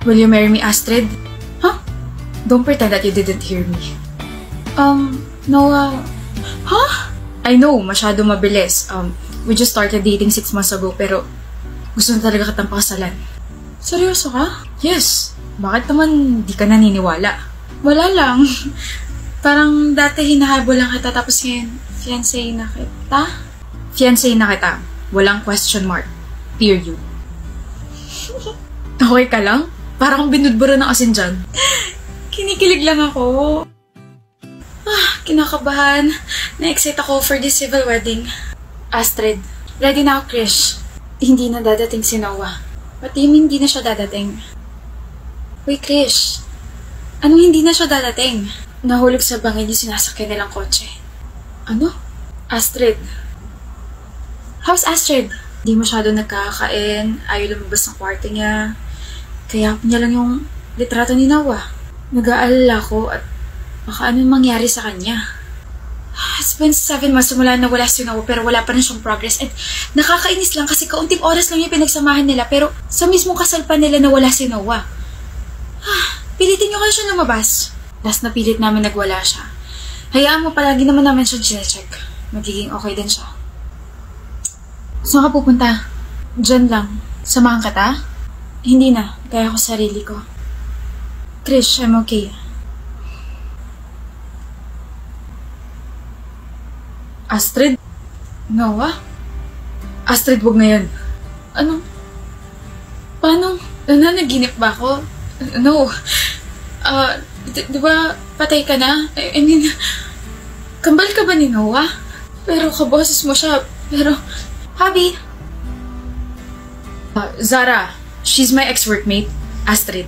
Will you marry me, Astrid? Huh? Don't pretend that you didn't hear me. Noah... Huh? I know, masyado mabilis. We just started dating 6 months ago, pero gusto na talaga kitang pakasalan. Seryoso ka? Yes. Bakit naman di ka naniniwala? Wala lang. Parang dati hinahabol lang kita, tapos ngayon, fiancé na kita? Fiancé na kita. Walang question mark. Period. Okay ka lang? Parang binudbura ng asin dyan. Kinikilig lang ako. Kinakabahan. Na-excite ako for this civil wedding. Astrid, ready na ako, Krish. Hindi na dadating si Noah. What do you mean hindi na siya dadating? Wait, Krish. Anong hindi na siya dadating? Nahulog sa bangin yung sinasakyan nilang kotse. Ano? Astrid. How's Astrid? Di masyado nagkakain, ayaw lumabas ng kwarto niya. Kaya niya lang yung litrato ni Noah. Nag-aalala ko at baka anong mangyari sa kanya. It's been 7 months mula na wala si Noah pero wala pa rin siyang progress. And nakakainis lang kasi kaunting oras lang yung pinagsamahan nila pero sa mismong kasal pa nila na wala si Noah. Pilitin niyo kayo siya lumabas. Last na pilit namin nagwala siya. Hayaan mo, palagi naman namin siya chinecheck. Magiging okay din siya. Saan ka pupunta? Diyan lang. Samahan ka ta? Hindi na. Kaya ako sarili ko. Krish, I'm okay. Astrid? Noah? Astrid, wag na yan. Ano? Paano? Nanaginip ba ako? No. Di ba patay ka na? I mean, kambal ka ba ni Noah? Pero kaboses mo siya. Pero, Habi. Zara. She's my ex-workmate. Astrid.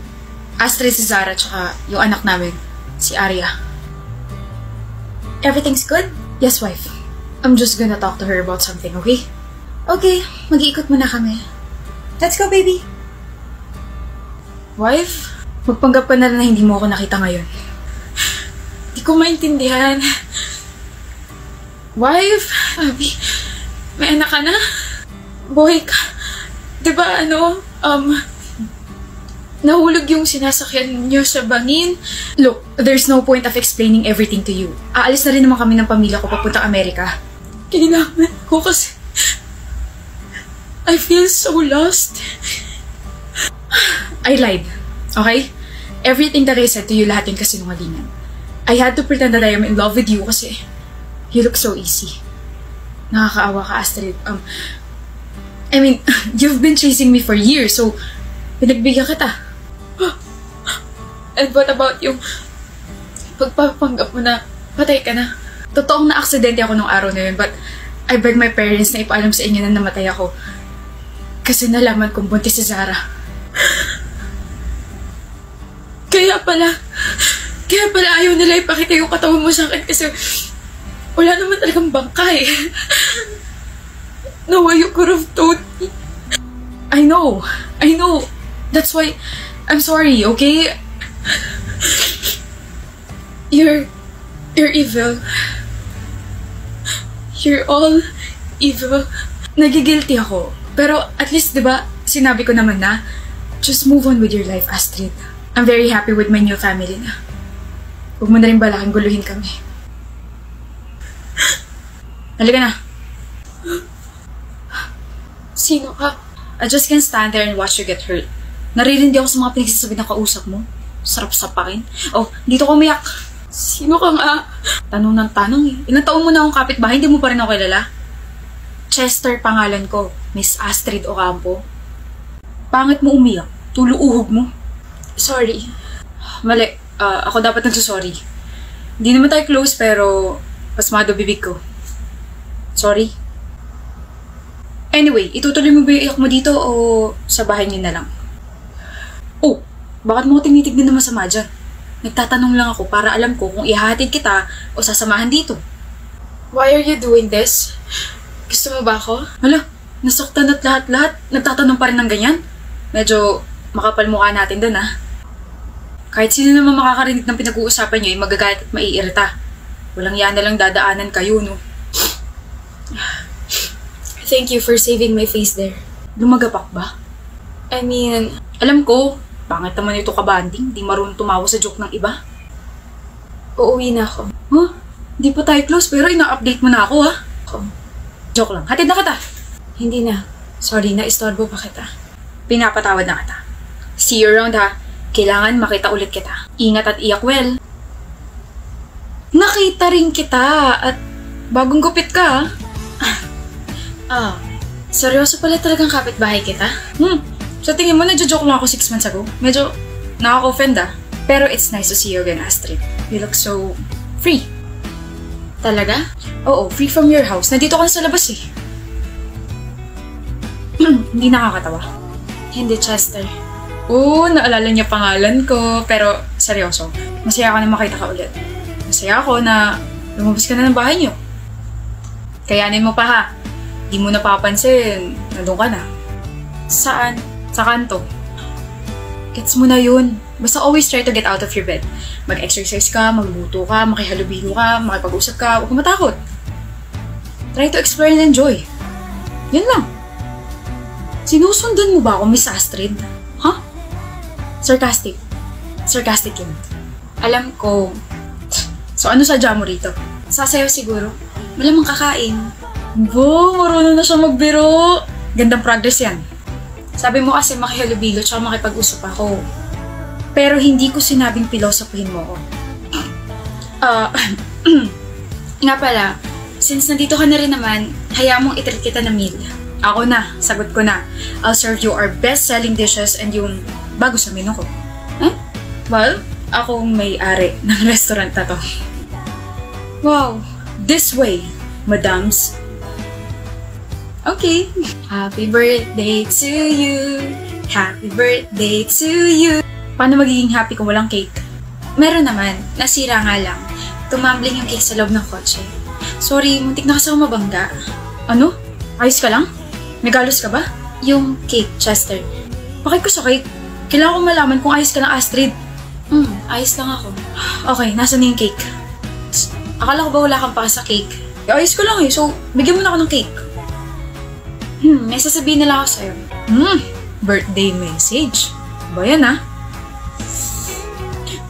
Astrid si Zara, tsaka yung anak namin, si Arya. Everything's good? Yes, wife. I'm just gonna talk to her about something, okay? Okay, mag-iikot muna kami. Let's go, baby. Wife, magpanggap ka na lang na hindi mo ako nakita ngayon. Di ko maintindihan. Wife, Abby, may anak ka na? Boy ka. Diba nahulog yung sinasakyan niyo sa bangin? Look, there's no point of explaining everything to you. Aalis na rin naman kami ng pamilya ko papunta Amerika. Kailangan ko kasi I feel so lost. I lied. Okay? Everything that I said to you, lahat yun kasinungalingan. I had to pretend that I am in love with you kasi you look so easy. Nakakaawa ka, Astrid. I mean, you've been chasing me for years, so pinagbigyan kita. And what about yung pagpapanggap mo na patay ka na? Totoong na-aksidente ako nung araw na yun, but I begged my parents na ipaalam sa inyo na namatay ako. Kasi nalaman kong buntis si Zara. Kaya pala ayaw nila ipakita yung katawan mo sa akin kasi wala naman talagang bangkay. No way you could have told me. I know. That's why I'm sorry, okay? You're evil. You're all evil. Nagigilty ako. Pero at least, diba, sinabi ko naman na, just move on with your life, Astrid. I'm very happy with my new family na. Huwag mo na rin balakan guluhin kami. Halika na. Sino ka? I just can't stand there and watch you get hurt. Naririndi ako sa mga pinagsasabi ng kausap mo. Sarap sapakin. Oh, dito ko umiyak. Sino ka nga? Tanong ng tanong eh. Ilang taon mo na akong kapitbahay, hindi mo pa rin ako kilala? Chester pangalan ko. Miss Astrid Ocampo. Pangit mo umiyak. Tuluuhog mo. Sorry. Mali. Ako dapat nagsasorry. Hindi naman tayo close pero pasmado bibig ko. Sorry. Anyway, itutuloy mo ba yung iyak mo dito o sa bahay niyo na lang? Oh, bakit mo tinitignan na masama dyan? Nagtatanong lang ako para alam ko kung ihahatid kita o sasamahan dito. Why are you doing this? Gusto mo ba ako? Hala, nasaktan at lahat-lahat. Nagtatanong pa rin ng ganyan? Medyo makapal mukha natin dun ah. Kahit sino naman makakarinig ng pinag-uusapan niyo ay magagalit at maiirita. Walang yan na lang dadaanan kayo, no? Thank you for saving my face there. Lumagapak ba? I mean, alam ko, Pangit naman ito kabanding, di marunong tumawa sa joke ng iba. Uuwi na ako. Huh? Di pa tayo close pero ina-update mo na ako ha. Joke lang, hatid na kita. Hindi na. Sorry, naistorbo pa kita. Pinapatawad na kita. See you around ha. Kailangan makita ulit kita. Ingat at iyak well. Nakita rin kita at bagong gupit ka ha. Seryoso pala talagang kapitbahay kita? Sa tingin mo, nagjo-joke lang ako 6 months ago. Medyo nakaka-offend ah. Pero it's nice to see you again, Astrid. You look so free. Talaga? Oo, free from your house. Nandito ka na sa labas eh. Hindi nakakatawa. Hindi, Chester. Oo, naalala niya pangalan ko. Pero seryoso, masaya ako na makita ka ulit. Masaya ako na lumabas ka na ng bahay niyo. Kayanin mo pa ha. Di mo napapansin, nandun ka na. Saan? Sa kanto. Gets mo na yun. Basta always try to get out of your bed. Mag-exercise ka, magluto ka, makihalubilo ka, makipag-usap ka, huwag kang matakot. Try to explore and enjoy. Yan lang. Sinusundan mo ba ako, Miss Astrid? Ha? Sarcastic. Sarcastic yun. Alam ko. So ano sadya mo rito? Sasayaw siguro. Malamang kakain. Bo, marunong na siya magbiro. Gandang progress yan. Sabi mo kasi makihalubilo tsaka makipag-usap ako. Pero hindi ko sinabing pilosopuhin mo ako. Nga pala, since nandito ka na rin naman, hayaan mong itreat kita na meal. Ako na, sagot ko na. I'll serve you our best-selling dishes and yung bago sa menu ko. Huh? Well, akong may-ari ng restaurant na to. Wow. This way, madams. Okay. Happy birthday to you. Happy birthday to you. Paano magiging happy kung walang cake? Meron naman. Nasira nga lang. Tumambling yung cake sa loob ng kotse. Sorry, muntik na kasi ako mabangga. Ano? Ayos ka lang? Nagalos ka ba? Yung cake, Chester. Bakit ko sa cake? Kailangan ko malaman kung ayos ka lang, Astrid. Ayos lang ako. Okay, nasa na yung cake? Akala ko ba wala kang pa sa cake? Ayos ko lang eh, so bigyan mo na ako ng cake. May sasabihin na lang ako sa'yo. Birthday message. Ba yan ah?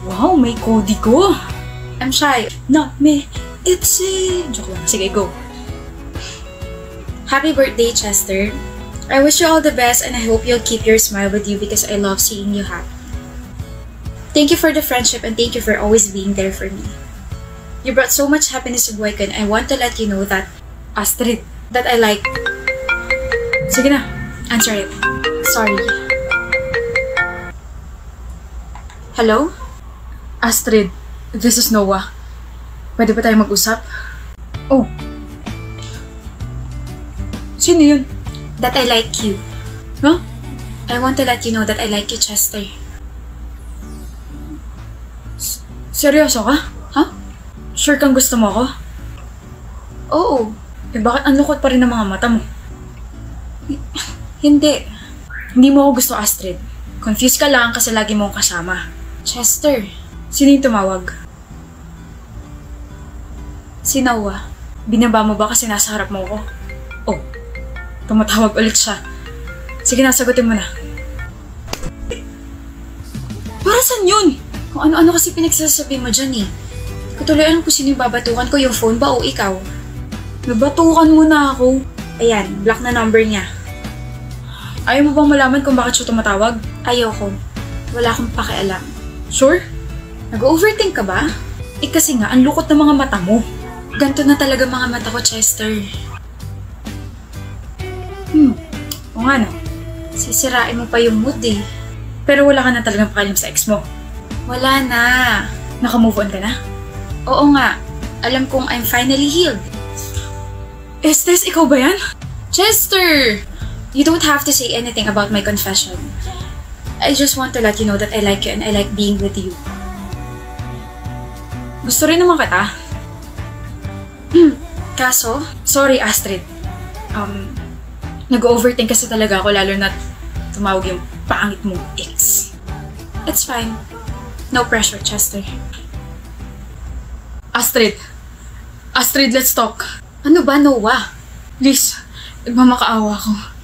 Wow, may code ko. I'm shy. Not me, it's it. Joke lang. Sige, go. Happy birthday, Chester. I wish you all the best and I hope you'll keep your smile with you because I love seeing you happy. Thank you for the friendship and thank you for always being there for me. You brought so much happiness to Boyko and I want to let you know that, Astrid, that I like... Sige na, answer it. Sorry. Hello? Astrid, this is Noah. Pwede ba tayo mag-usap? Oh. Sino yun? That I like you. Huh? I want to let you know that I like you, Chester. Seryoso ka? Huh? Sure kang gusto mo ako? Oo. Eh bakit ang lukot pa rin ng mga mata mo? Hindi. Hindi mo ako gusto, Astrid. Confused ka lang kasi lagi mo akong kasama. Chester. Sino yung tumawag? Si Noah. Binaba mo ba kasi nasa harap mo ako? Oh, tumatawag ulit siya. Sige na, sagutin mo na. Para saan yun? Kung ano-ano kasi pinagsasabi mo dyan eh. Hindi ko tuloy alam kung sino yung babatukan ko, yung phone ba o ikaw? Nabatukan mo na ako. Ayan, block na number niya. Ayaw mo bang malaman kung bakit siya tumatawag? Ayoko. Wala akong pakialam. Sure? Nag-overthink ka ba? Eh kasi nga, ang lukot ng mga mata mo. Ganto na talaga mga mata ko, Chester. O nga no. Sisirain mo pa yung mood eh. Pero wala ka na talagang pakialam sa ex mo. Wala na. Naka-move on ka na? Oo nga. Alam kong I'm finally healed. Estes, ikaw ba yan? Chester! You don't have to say anything about my confession. I just want to let you know that I like you and I like being with you. Gusto rin naman kita. Kaso? Sorry, Astrid. Nag-overthink kasi talaga ako lalo na tumawag yung pangit mong ex. It's fine. No pressure, Chester. Astrid! Astrid, let's talk. Ano ba, Noah? Please, nagmamakaawa ko.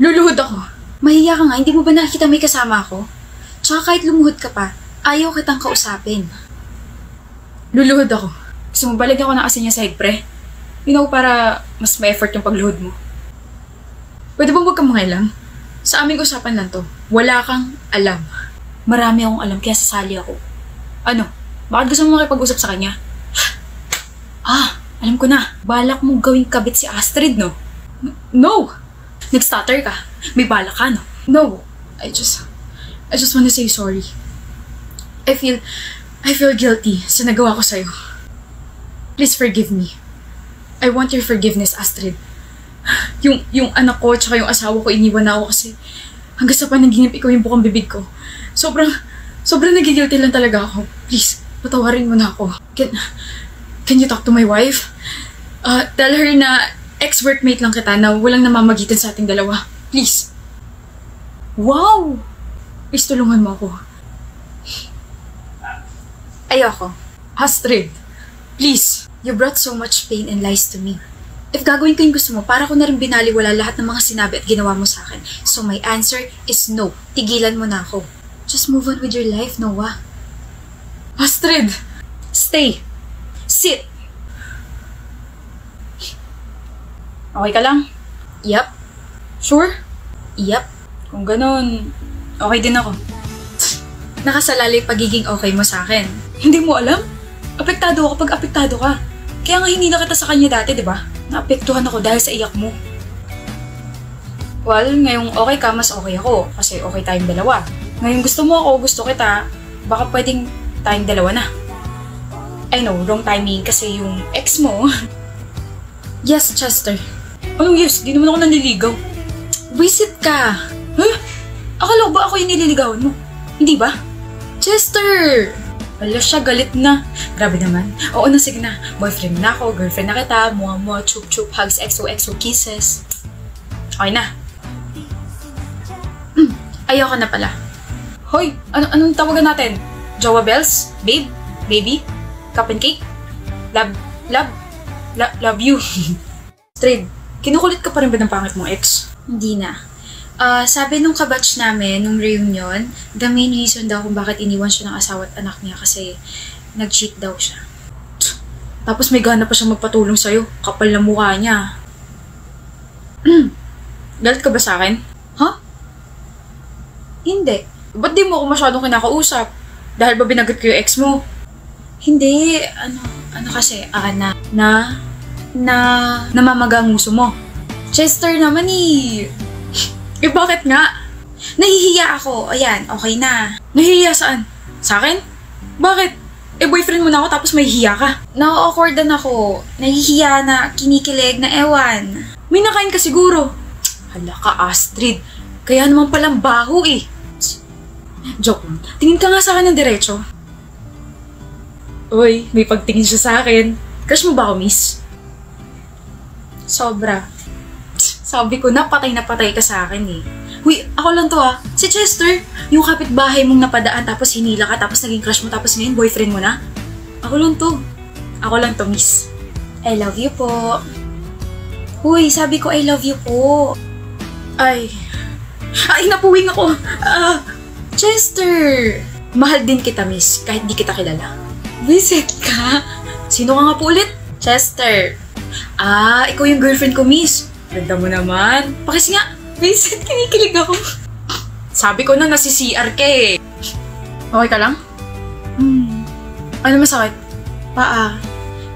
Luluhod ako. Mahiya ka nga, hindi mo ba nakikita may kasama ako? Tsaka kahit lumuhod ka pa, ayaw kitang kausapin. Luluhod ako. Gusto mo balikan ko ng asin niya sa higpre? You know, para mas may effort yung pagluhod mo. Pwede ba huwag kang mangailang? Sa aming usapan lang to. Wala kang alam. Marami akong alam kaya sasali ako. Ano? Bakit gusto mo makipag-usap sa kanya? Alam ko na. Balak mong gawing kabit si Astrid, no? No! Nag-stutter ka. May balak ka, no? No! I just want to say sorry. I feel guilty sa nagawa ko sa'yo. Please forgive me. I want your forgiveness, Astrid. Yung anak ko tsaka yung asawa ko iniwan na ako kasi hanggang sa panaginip ikaw yung bukang bibig ko. Sobrang nagigilty lang talaga ako. Please, patawarin mo na ako. Can you talk to my wife? Tell her na ex-workmate lang kita na walang namamagitan sa ating dalawa. Please. Wow! Please, tulungan mo ako. Ayoko. Astrid, please. You brought so much pain and lies to me. If gagawin ko yung gusto mo, para ko na rin binaliwala lahat ng mga sinabi at ginawa mo sa akin. So my answer is no. Tigilan mo na ako. Just move on with your life, Noah. Astrid! Stay. Sit. Okay ka lang? Yup. Sure? Yup. Kung ganun, okay din ako. Nakasalalay pagiging okay mo sa akin. Hindi mo alam? Apektado ako pag apektado ka. Kaya nga hindi na kita sa kanya dati, di ba? Naapektuhan ako dahil sa iyak mo. Well, ngayong okay ka, mas okay ako. Kasi okay tayong dalawa. Ngayong gusto mo ako, gusto kita, baka pwedeng tayong dalawa na. I know, wrong timing kasi yung ex mo. Yes, Chester. Anong yes? Di naman ako nanliligaw. Visit ka. Huh? Akala ko ba ako yung nililigawan mo? Hindi ba? Chester! Wala siya, galit na. Grabe naman. Oo na, sige na. Boyfriend na ako, girlfriend na kita, mua-mua, chup-chup, hugs, XOXO, kisses. Okay na. Ayoko na pala. Hoy, anong tawagan natin? Jowa bells? Babe? Baby? Cup and cake? Love you. Astrid, kinukulit ka pa rin ba ng pangit mong ex? Hindi na. Sabi nung kabatch namin, nung reunion, the main reason daw kung bakit iniwan siya ng asawa at anak niya kasi nag-cheat daw siya. Tapos may gana pa siya magpatulong sa'yo. Kapal na mukha niya. Galit ka ba sa akin? Huh? Hindi. Ba't di mo ako masyadong kinakausap? Dahil ba binagat ko yung ex mo? Hindi. Ano kasi, namamaga ang nguso mo. Chester naman eh. Eh bakit nga? Nahihiya ako. Ayan, okay na. Nahihiya saan? Sa akin? Bakit? Eh boyfriend mo na ako tapos may hiya ka. Na-awkwardan ako. Nahihiya na, kinikilig na ewan. May nakain ka siguro. Hala ka, Astrid. Kaya naman palang baho eh. Joke lang. Tingin ka nga sa akin ng diretso. Uy, may pagtingin siya sa akin. Crush mo ba ako, miss? Sobra. Sabi ko, napatay ka sa akin eh. Uy, ako lang to ah. Si Chester, yung kapitbahay mong napadaan tapos hinila ka tapos naging crush mo tapos ngayon boyfriend mo na. Ako lang to. Ako lang to, miss. I love you po. Uy, sabi ko I love you po. Ay, napuwing ako. Chester! Mahal din kita, miss, kahit di kita kilala. Visit ka? Sino ka nga po ulit? Chester. Ikaw yung girlfriend ko, miss. Ganda mo naman. Pakis nga. Vincent, kinikilig ako. Sabi ko na nasi CR ka eh. Okay ka lang? Ano masakit? Paa.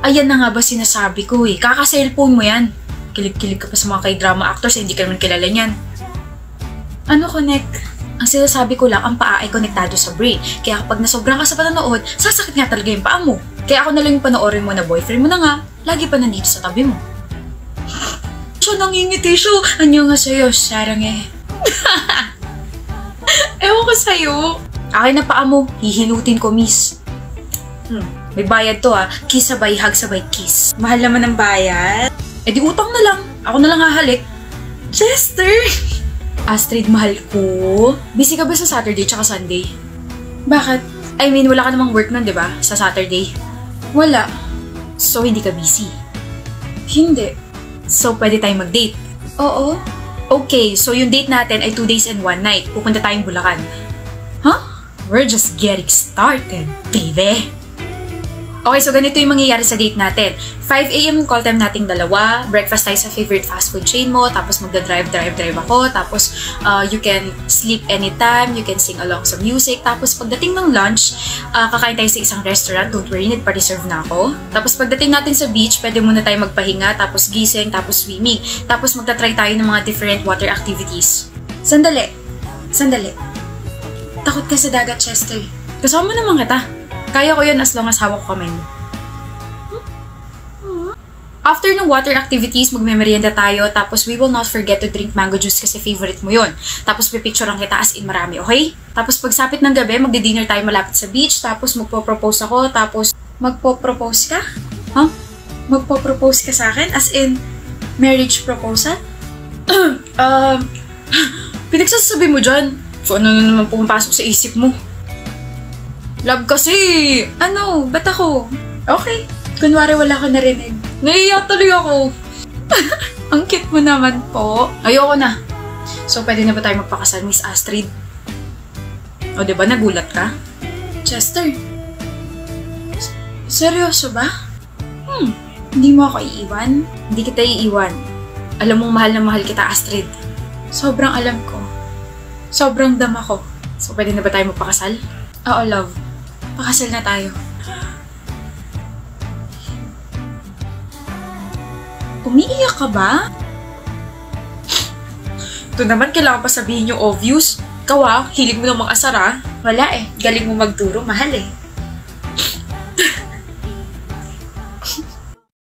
Ayan na nga ba sinasabi ko eh. Kaka-cellphone mo yan. Kilig-kilig ka pa sa mga kay-drama actors, hindi ka naman kilala niyan. Ano connect? Ang sinasabi ko lang, ang paa ay konektado sa brain. Kaya kapag nasobrang ka sa panonood, sasakit nga talaga yung paa mo. Kaya ako na lang yung panoorin mo na boyfriend mo na nga, lagi pa nandito sa tabi mo. Siya nangingiti siya. Anyo nga sa'yo, sarang eh. Ewan ko sa'yo. Akin na paa mo, hihilutin ko, miss. May bayad to ah. Kiss sabay, hug sabay, kiss. Mahal naman ng bayad. Eh di utang na lang. Ako na lang hahalik. Chester! Astrid, mahal ko. Busy ka ba sa Saturday tsaka Sunday? Bakit? I mean, wala ka namang work nun, di ba? Sa Saturday. Wala. So, hindi ka busy. Hindi. So, pwede tayong mag-date. Oo. Okay, so yung date natin ay 2 days and 1 night. Pupunta tayong Bulacan. Huh? We're just getting started, baby! Okay, so ganito yung mangyayari sa date natin. 5 a.m. yung call time nating dalawa, breakfast tayo sa favorite fast food chain mo, tapos magda-drive ako, tapos you can sleep anytime, you can sing along sa music, tapos pagdating ng lunch, kakain tayo sa isang restaurant, don't worry, nagpa-reserve na ako. Tapos pagdating natin sa beach, pwede muna tayo magpahinga, tapos gising, tapos swimming, tapos magta-try tayo ng mga different water activities. Sandali. Takot ka sa dagat, Chester. Kasama naman kita. Kaya ko yun as long as hawak ko kamay mo. After ng water activities, magme-merienda tayo, tapos we will not forget to drink mango juice kasi favorite mo yun. Tapos pipicturean kita as in marami, okay? Tapos pagsapit ng gabi, magdi-dinner tayo malapit sa beach, tapos magpo-propose ako, tapos magpo-propose ka? Huh? Magpo-propose ka sa akin? As in, marriage proposal? Pinagsasabi mo dyan? So ano na naman pumapasok sa isip mo? Love kasi! Ano? Ba't ako? Okay. Kunwari wala ko narinig. Naiiyak tuloy ako. Ang cute mo naman po. Ayoko na. So, pwede na ba tayo magpakasal, Miss Astrid? O, diba? Nagulat ka? Chester. Seryoso ba? Hindi mo ako iiwan? Hindi kita iiwan. Alam mong mahal na mahal kita, Astrid. Sobrang alam ko. Sobrang dama ko. So, pwede na ba tayo magpakasal? Oo, love. Pakasal na tayo. Umiiyak ka ba? Ito naman, kailangan pa sabihin yung obvious. Ikaw hilig mo ng mga asar. Wala galing mo magturo, mahal